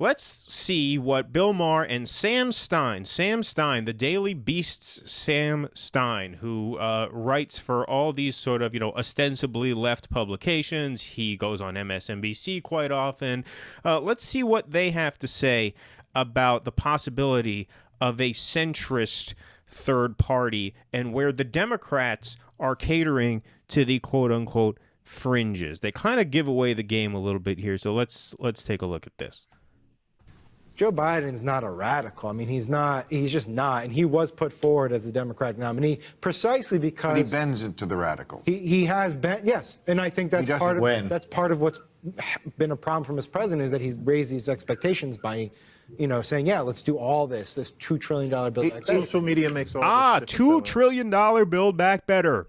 let's see what Bill Maher and Sam Stein, the Daily Beast's Sam Stein, who writes for all these sort of, ostensibly left publications. He goes on MSNBC quite often. Let's see what they have to say about the possibility of a centrist third party and where the Democrats are catering to the quote-unquote fringes. They kind of give away the game a little bit here, so let's take a look at this. Joe Biden's not a radical. I mean, he's just not. And he was put forward as a Democratic nominee precisely because... But he bends into the radical. He has been, yes. And I think that's part of what's been a problem from his president is that he's raised these expectations by, saying, yeah, let's do all this $2 trillion Build Back Better. Social media makes all this $2 trillion Build Back Better.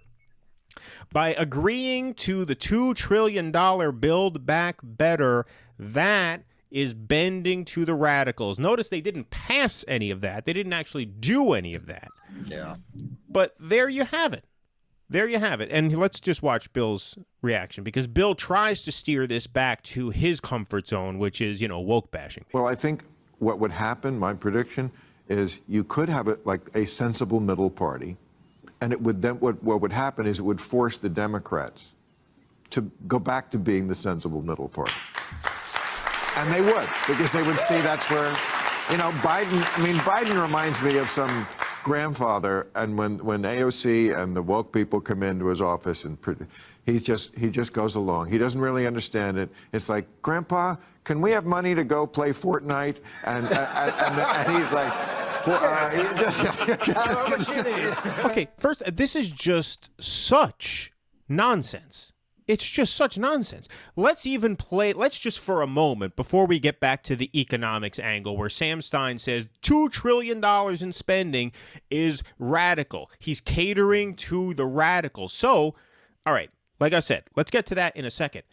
By agreeing to the $2 trillion Build Back Better, that is bending to the radicals. Notice they didn't pass any of that. They didn't actually do any of that. Yeah. But there you have it. There you have it. And let's just watch Bill's reaction, because Bill tries to steer this back to his comfort zone, which is, woke bashing. Well, I think what would happen, my prediction, is you could have it like a sensible middle party, and it would then what would happen is it would force the Democrats to go back to being the sensible middle party. And they would, because they would see that's where, Biden reminds me of some grandfather, and when AOC and the woke people come into his office, and he just goes along. He doesn't really understand it. It's like, Grandpa, can we have money to go play Fortnite? And he's like, okay, first, this is just such nonsense. It's just such nonsense. Let's just for a moment, before we get back to the economics angle, where Sam Stein says $2 trillion in spending is radical. He's catering to the radicals. So, all right, like I said, let's get to that in a second.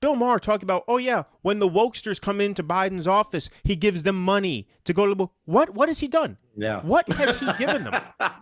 Bill Maher talking about, oh yeah, when the wokesters come into Biden's office, he gives them money to go to the... What has he done? Yeah. What has he given them?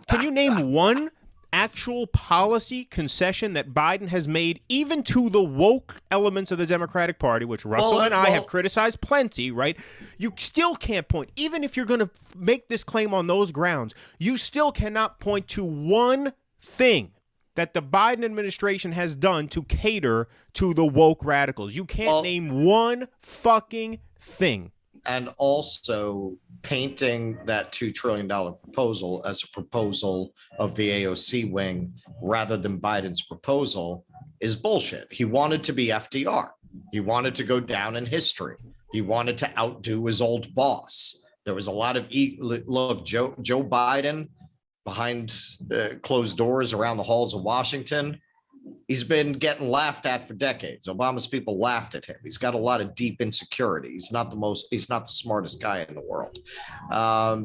Can you name one actual policy concession that Biden has made, even to the woke elements of the Democratic Party, which Russell and I have criticized plenty, right? You still can't point, even if you're going to make this claim on those grounds, you still cannot point to one thing that the Biden administration has done to cater to the woke radicals. You can't name one fucking thing. And also painting that $2 trillion proposal as a proposal of the AOC wing rather than Biden's proposal is bullshit. He wanted to be FDR. He wanted to go down in history. He wanted to outdo his old boss. There was a lot of look, Joe Biden behind closed doors around the halls of Washington. He's been getting laughed at for decades. Obama's people laughed at him. He's got a lot of deep insecurity. He's not the smartest guy in the world.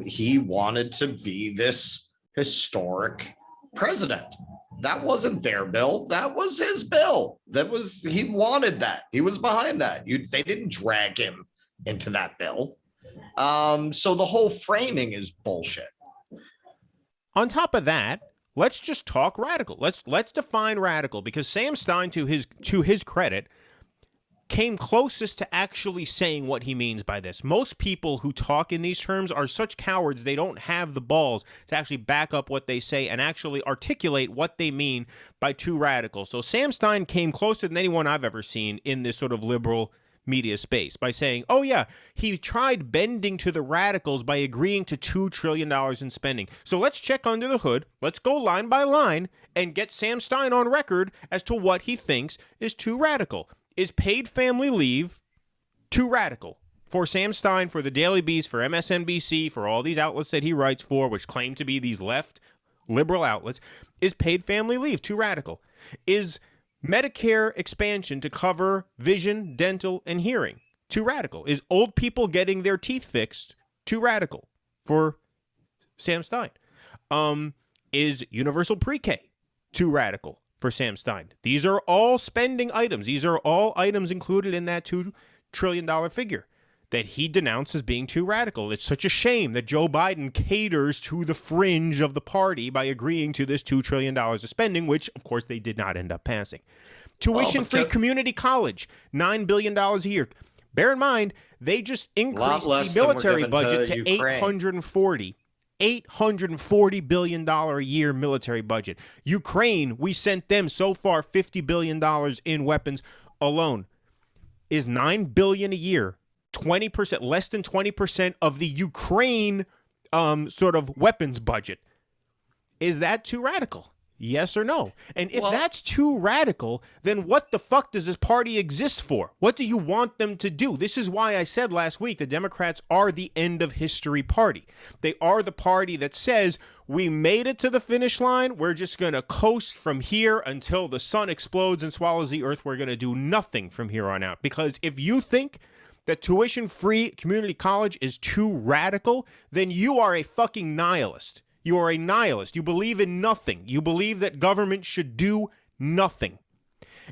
He wanted to be this historic president. That wasn't their bill. That was his bill. He wanted that. He was behind that. They didn't drag him into that bill. So the whole framing is bullshit. On top of that, let's just talk radical. Let's define radical, because Sam Stein, to his credit, came closest to actually saying what he means by this. Most people who talk in these terms are such cowards, they don't have the balls to actually back up what they say and actually articulate what they mean by too radical. So Sam Stein came closer than anyone I've ever seen in this sort of liberal media space by saying, oh yeah, he tried bending to the radicals by agreeing to $2 trillion in spending. So let's check under the hood. Let's go line by line and get Sam Stein on record as to what he thinks is too radical. Is paid family leave too radical? For Sam Stein, for the Daily Beast, for MSNBC, for all these outlets that he writes for, which claim to be these left liberal outlets, is paid family leave too radical? Is Medicare expansion to cover vision, dental, and hearing too radical? Is old people getting their teeth fixed too radical for Sam Stein? Is universal pre-K too radical for Sam Stein? These are all spending items. These are all items included in that $2 trillion figure that he denounced as being too radical. It's such a shame that Joe Biden caters to the fringe of the party by agreeing to this $2 trillion of spending, which, of course, they did not end up passing. Tuition-free community college, $9 billion a year. Bear in mind, they just increased the military budget to $840 billion a year military budget. Ukraine, we sent them so far $50 billion in weapons alone. Is $9 billion a year, 20%, less than 20% of the Ukraine sort of weapons budget. Is that too radical? Yes or no? And if that's too radical, then what the fuck does this party exist for? What do you want them to do? This is why I said last week the Democrats are the end of history party. They are the party that says, we made it to the finish line. We're just going to coast from here until the sun explodes and swallows the earth. We're going to do nothing from here on out. Because if you think that tuition-free community college is too radical, then you are a fucking nihilist. You are a nihilist. You believe in nothing. You believe that government should do nothing.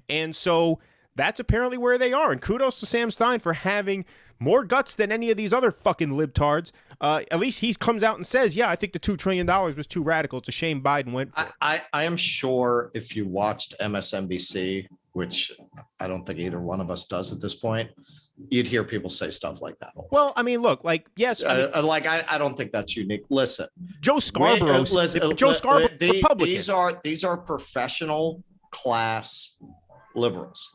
And so that's apparently where they are. And kudos to Sam Stein for having more guts than any of these other fucking libtards. At least he comes out and says, yeah, I think the $2 trillion was too radical. It's a shame Biden went for it. I am sure if you watched MSNBC, which I don't think either one of us does at this point, you'd hear people say stuff like that. Well, I mean, look, like, yes. I don't think that's unique. Listen. Joe Scarborough, Republican. These are professional class liberals.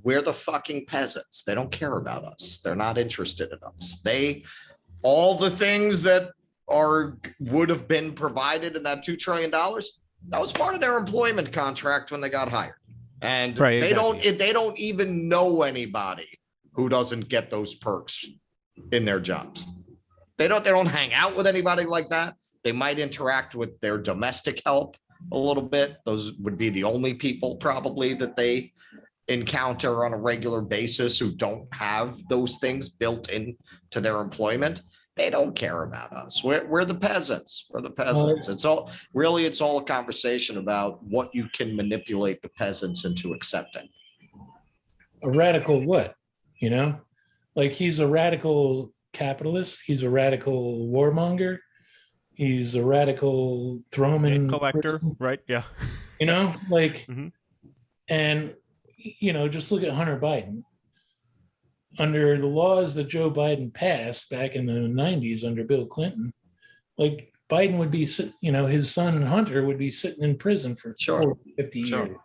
We're the fucking peasants. They don't care about us. They're not interested in us. All the things that would have been provided in that $2 trillion, that was part of their employment contract when they got hired. And they don't even know anybody who doesn't get those perks in their jobs. They don't hang out with anybody like that. They might interact with their domestic help a little bit. Those would be the only people probably that they encounter on a regular basis who don't have those things built into their employment. They don't care about us. We're the peasants. We're the peasants. It's all a conversation about what you can manipulate the peasants into accepting. A radical what? You know, like he's a radical capitalist. He's a radical warmonger. He's a radical Throman collector, person. Right? Yeah. You know, like, and you know, just look at Hunter Biden. Under the laws that Joe Biden passed back in the 90s under Bill Clinton, like Biden would be, you know, his son Hunter would be sitting in prison for 50 years.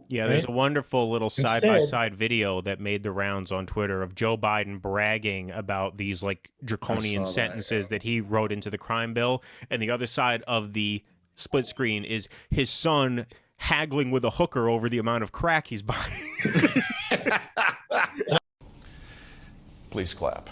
Yeah, there's a wonderful little side-by-side video that made the rounds on Twitter of Joe Biden bragging about these like draconian sentences that he wrote into the crime bill. And the other side of the split screen is his son haggling with a hooker over the amount of crack he's buying. Please clap.